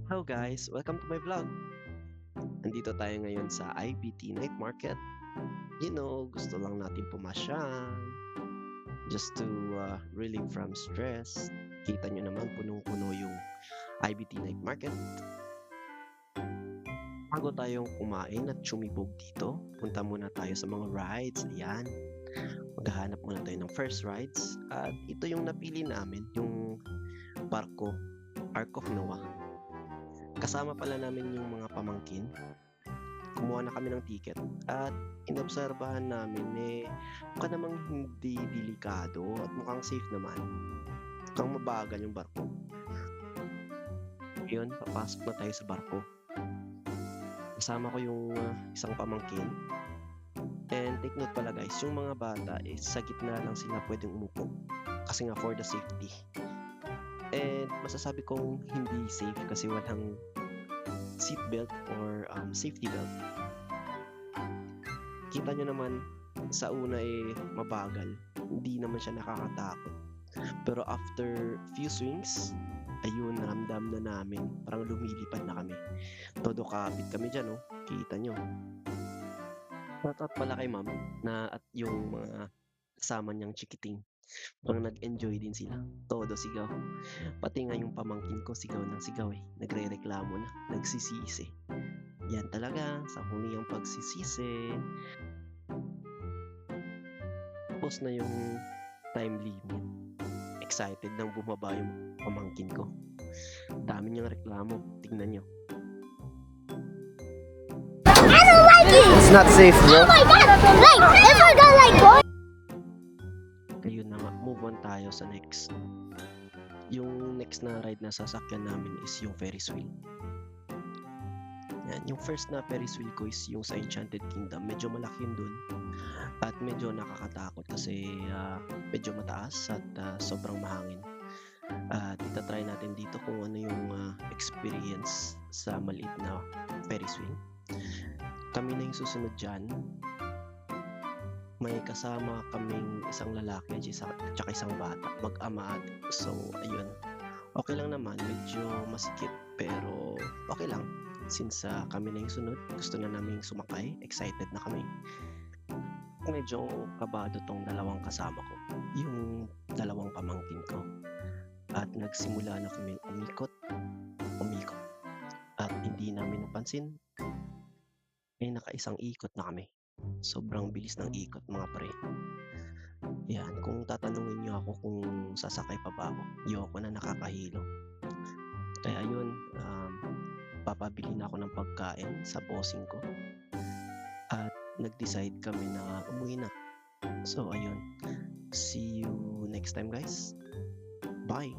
Hello guys, welcome to my vlog. Nandito tayo ngayon sa IBT Night Market. Gusto lang natin pumasyal just to relieve from stress. Kita nyo naman, punong-puno yung IBT Night Market. Bago tayong kumain at sumibog dito, punta muna tayo sa mga rides. Ayan, maghahanap muna tayo ng first rides. At ito yung napili namin, yung barko, Ark of Noah. Kasama pala namin yung mga pamangkin. Kumuha na kami ng ticket at inobserbahan namin mukha namang hindi delikado at mukhang safe naman. Mukhang mabagal yung barko. Yun, papasok na tayo sa barko. Kasama ko yung isang pamangkin. And take note pala guys, yung mga bata sa gitna lang sila pwedeng umupo. Kasi nga for the safety. And masasabi kong hindi safe kasi walang seatbelt or safety belt. Kita nyo naman sa una mabagal, hindi naman siya nakakatakot. Pero after few swings, ayun, naramdam na namin, parang lumilipad na kami. Todo kapit kami dyan, oh. Kita nyo. Shoutout pala kay ma'am na at yung mga kasama niyang chikiting. Parang nag-enjoy din sila. Todo sigaw. Pati nga yung pamangkin ko sigaw ng sigaw eh. Nagre-reklamo na, nagsisisi. Yan talaga, sa huli ang pagsisisi. Tapos na yung time limit. Excited nang bumaba yung pamangkin ko. Dami niyang reklamo. Tingnan nyo. It's not safe, bro. Oh my god! Like, if I got like boy. Ayun na nga, move on tayo sa next. Yung next na ride na sasakyan namin is yung Ferris wheel. Yan, yung first na Ferris wheel ko is yung sa Enchanted Kingdom. Medyo malaki yun dun. At medyo nakakatakot kasi medyo mataas at sobrang mahangin. At itatry natin dito kung ano yung experience sa maliit na Ferris wheel. Kami na yung susunod dyan. May kasama kaming isang lalaki at saka isang bata, mag-ama. So, ayun. Okay lang naman, medyo masikip pero okay lang. Since kami na yung sunod, gusto na namin sumakay, excited na kami. Medyo kabado tong dalawang kasama ko, yung dalawang pamangkin ko. At nagsimula na kami umikot. At hindi namin napansin, nakaisang ikot na kami. Sobrang bilis ng ikot mga pre. Yan, kung tatanungin niyo ako kung sasakay pa ba ako, ayoko na, nakakahilo. Kaya yun, papabili na ako ng pagkain sa bossing ko. At nag-decide kami na umuwi na. So ayun, see you next time guys. Bye!